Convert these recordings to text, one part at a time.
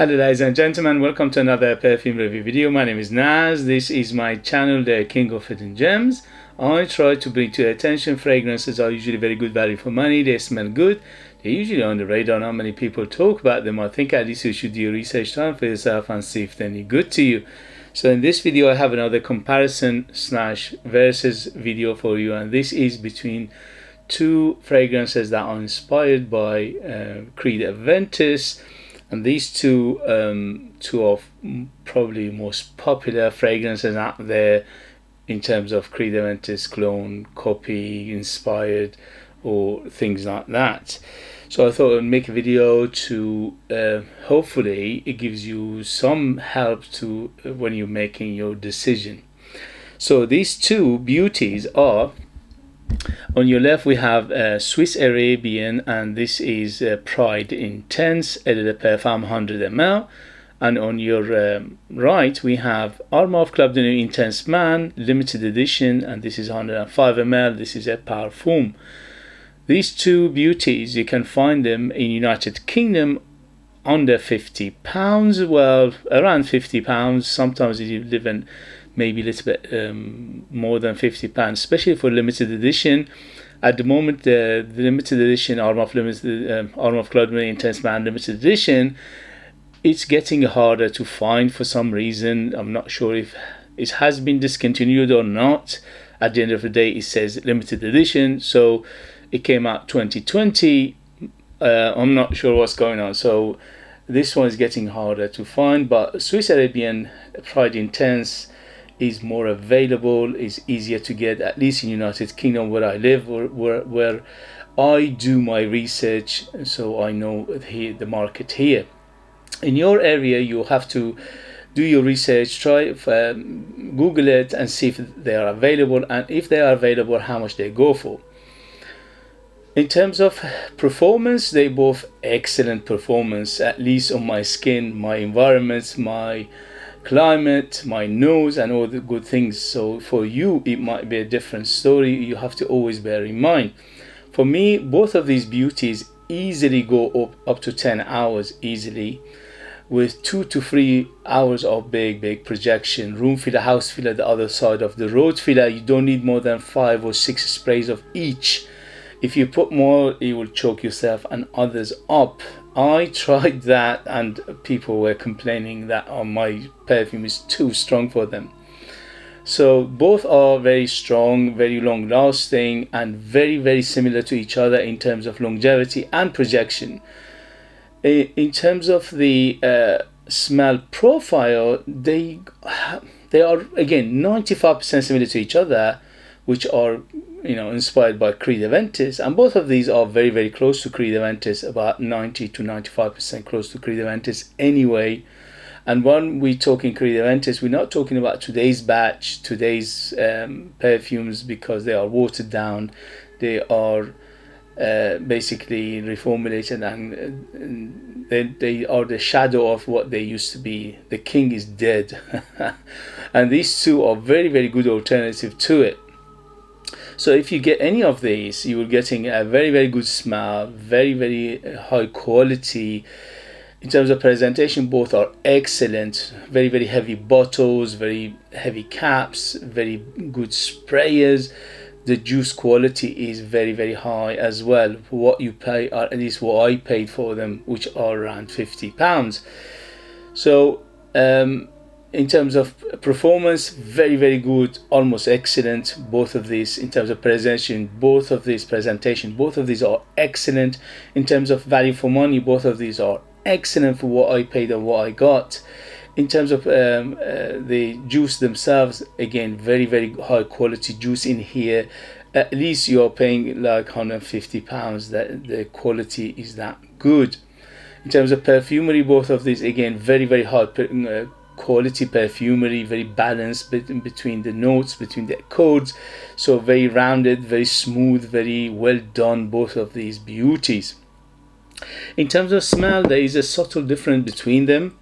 Hello ladies and gentlemen, welcome to another perfume review video. My name is Naz. This is my channel, the King of Hidden Gems. I try to bring to your attention fragrances are usually very good value for money. They smell good. They're usually on the radar. Not many people talk about them. I think at least you should do your research time for yourself and see if they're any good to you. So in this video I have another comparison slash versus video for you, and this is between two fragrances that are inspired by Creed Aventus. And these two of probably most popular fragrances out there in terms of Creed Aventus clone, copy, inspired, or things like that. So I thought I'd make a video to hopefully it gives you some help to when you're making your decision. So these two beauties are, on your left we have Swiss Arabian, and this is Pride Intense Eau de Parfum 100ml, and on your right we have Armaf Club de Nuit Intense Man limited edition, and this is 105ml. This is a parfum. These two beauties, you can find them in United Kingdom under £50, well around £50. Sometimes if you live in maybe a little bit more than £50, especially for limited edition. At the moment, the limited edition Armaf Club Intense Man limited edition, it's getting harder to find for some reason. I'm not sure if it has been discontinued or not. At the end of the day, it says limited edition, so it came out 2020. I'm not sure what's going on. So this one is getting harder to find, but Swiss Arabian Pride Intense is more available, is easier to get, at least in United Kingdom where I live, or where I do my research, so I know the market here. In your area you have to do your research, try Google it and see if they are available, and if they are available, how much they go for. In terms of performance, they both excellent performance, at least on my skin, my environment, my climate, my nose, and all the good things. So for you it might be a different story. You have to always bear in mind. For me, both of these beauties easily go up to 10 hours easily, with 2 to 3 hours of big projection. Room filler, house filler, the other side of the road filler. You don't need more than 5 or 6 sprays of each. If you put more, you will choke yourself and others up. I tried that and people were complaining that my perfume is too strong for them. So both are very strong, very long lasting, and very similar to each other in terms of longevity and projection. In terms of the smell profile, they are again 95% similar to each other, which are inspired by Creed Aventus, and both of these are very close to Creed Aventus, about 90 to 95% close to Creed Aventus anyway. And when we're talking Creed Aventus, we're not talking about today's batch, today's perfumes, because they are watered down. They are basically reformulated, and they are the shadow of what they used to be. The king is dead. And these two are very good alternative to it. So if you get any of these, you will getting a very good smell, very high quality. In terms of presentation, both are excellent. Very heavy bottles, very heavy caps, very good sprayers. The juice quality is very high as well for what you pay, or at least what I paid for them, which are around £50. So in terms of performance, very good, almost excellent. Both of these, in terms of presentation, both of these are excellent. In terms of value for money, both of these are excellent for what I paid and what I got. In terms of the juice themselves, again, very high quality juice in here. At least you're paying like £150, that the quality is that good. In terms of perfumery, both of these, again, very high quality perfumery, very balanced between the notes, between the chords, so very rounded, very smooth, very well done, both of these beauties. In terms of smell, there is a subtle difference between them.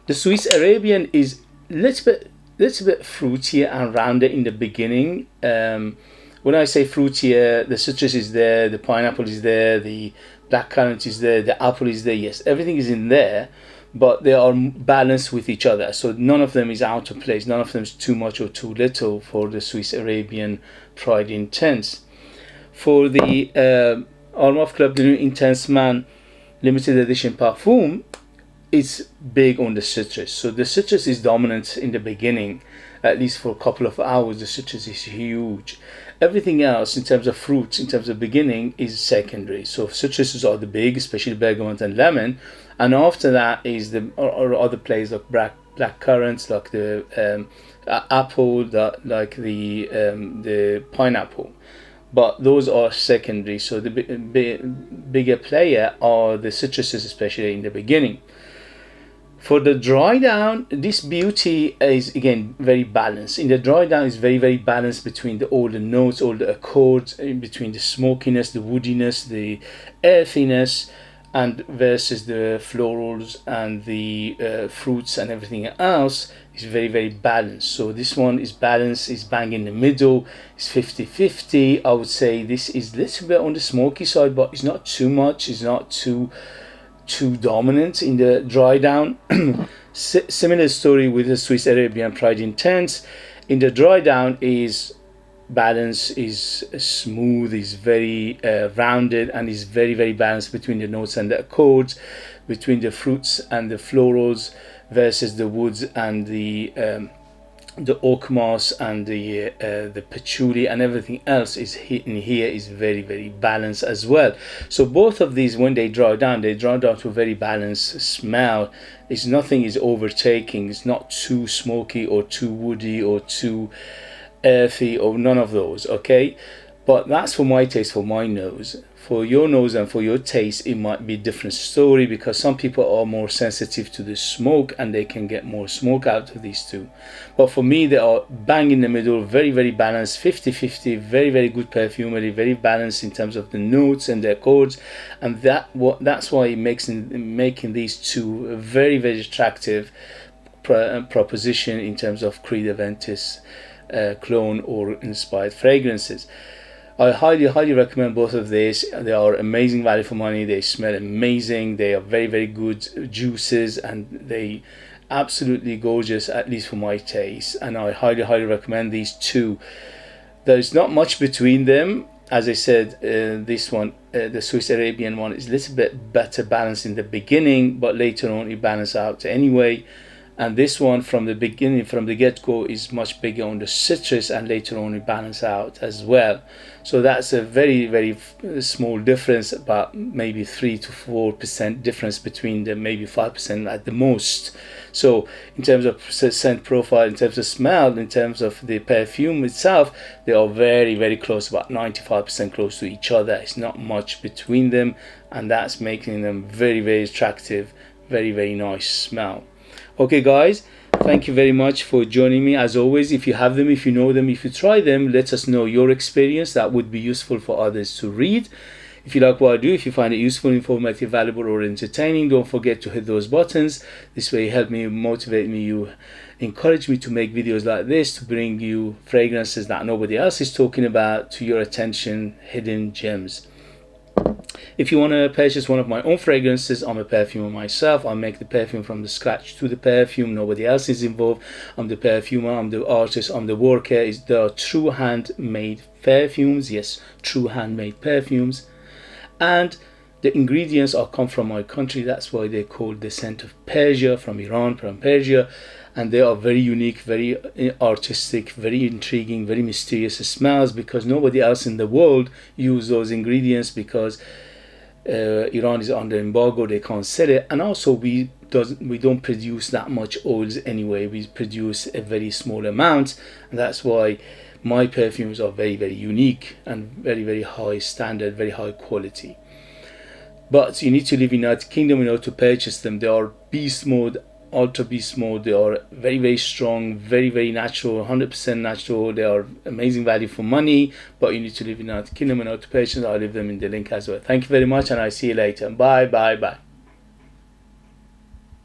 The Swiss Arabian is little bit fruitier and rounded in the beginning. When I say fruitier, the citrus is there, the pineapple is there, the blackcurrant is there, the apple is there, yes, everything is in there. but they are balanced with each other. So none of them is out of place. None of them is too much or too little for the Swiss Arabian Pride Intense. For the Armaf Club, the new Intense Man limited edition parfum, it's big on the citrus. So the citrus is dominant in the beginning, at least for a couple of hours. The citrus is huge. Everything else in terms of fruits, in terms of beginning, is secondary. So citruses are the big, especially bergamot and lemon, and after that is the or other players like black currants, like the apple, like the pineapple. But those are secondary. So the bigger player are the citruses, especially in the beginning. For the dry down, this beauty is again very balanced. In the dry down, is very balanced between all the notes, all the accords, in between the smokiness, the woodiness, the earthiness, and versus the florals and the fruits and everything else is very balanced. So this one is balanced, is bang in the middle, it's 50-50. I would say this is a little bit on the smoky side, but it's not too much, it's not too dominant in the dry down. Similar story with the Swiss Arabian Pride Intense. In the dry down is balance, is smooth, is very rounded, and is very balanced between the notes and the accords, between the fruits and the florals versus the woods and the oak moss and the patchouli and everything else is in here is very balanced as well. So both of these, when they dry down to a very balanced smell. It's nothing is overtaking. It's not too smoky or too woody or too earthy or none of those. Okay, but that's for my taste, for my nose. For your nose and for your taste, it might be a different story, because some people are more sensitive to the smoke and they can get more smoke out of these two. But for me, they are bang in the middle, very balanced, 50-50, very good perfumery, very balanced in terms of the notes and the accords, and that's why it makes making these two a very attractive proposition in terms of Creed Aventis clone or inspired fragrances. I highly recommend both of these. They are amazing value for money. They smell amazing. They are very good juices, and they absolutely gorgeous, at least for my taste. And I highly recommend these two. There's not much between them. As I said, this one, the Swiss Arabian one, is a little bit better balanced in the beginning, but later on it balances out anyway. And this one, from the beginning, from the get-go, is much bigger on the citrus, and later on it balances out as well. So that's a very small difference, about maybe 3 to 4% difference between them, maybe 5% at the most. So in terms of scent profile, in terms of smell, in terms of the perfume itself, they are very close, about 95% close to each other. It's not much between them, and that's making them very attractive, very nice smell. Okay guys, thank you very much for joining me. As always, if you have them, if you know them, if you try them, let us know your experience. That would be useful for others to read. If you like what I do, if you find it useful, informative, valuable, or entertaining, don't forget to hit those buttons. This way help me, motivate me, you encourage me to make videos like this, to bring you fragrances that nobody else is talking about to your attention, hidden gems. If you want to purchase one of my own fragrances, I'm a perfumer myself. I make the perfume from the scratch to the perfume. Nobody else is involved. I'm the perfumer, I'm the artist, I'm the worker. There are true handmade perfumes. Yes, true handmade perfumes. And the ingredients all come from my country. That's why they're called the scent of Persia, from Iran, from Persia. And they are very unique, very artistic, very intriguing, very mysterious smells, because nobody else in the world uses those ingredients, because Iran is under embargo, they can't sell it. And also we don't produce that much oils anyway. We produce a very small amount, and that's why my perfumes are very unique and very high standard, very high quality. But you need to live in the United Kingdom in order to purchase them. They are beast mode, ultra beast mode. They are very strong, very natural, 100% natural. They are amazing value for money, but you need to live in the United Kingdom in order to purchase. I'll leave them in the link as well. Thank you very much, and I'll see you later. Bye.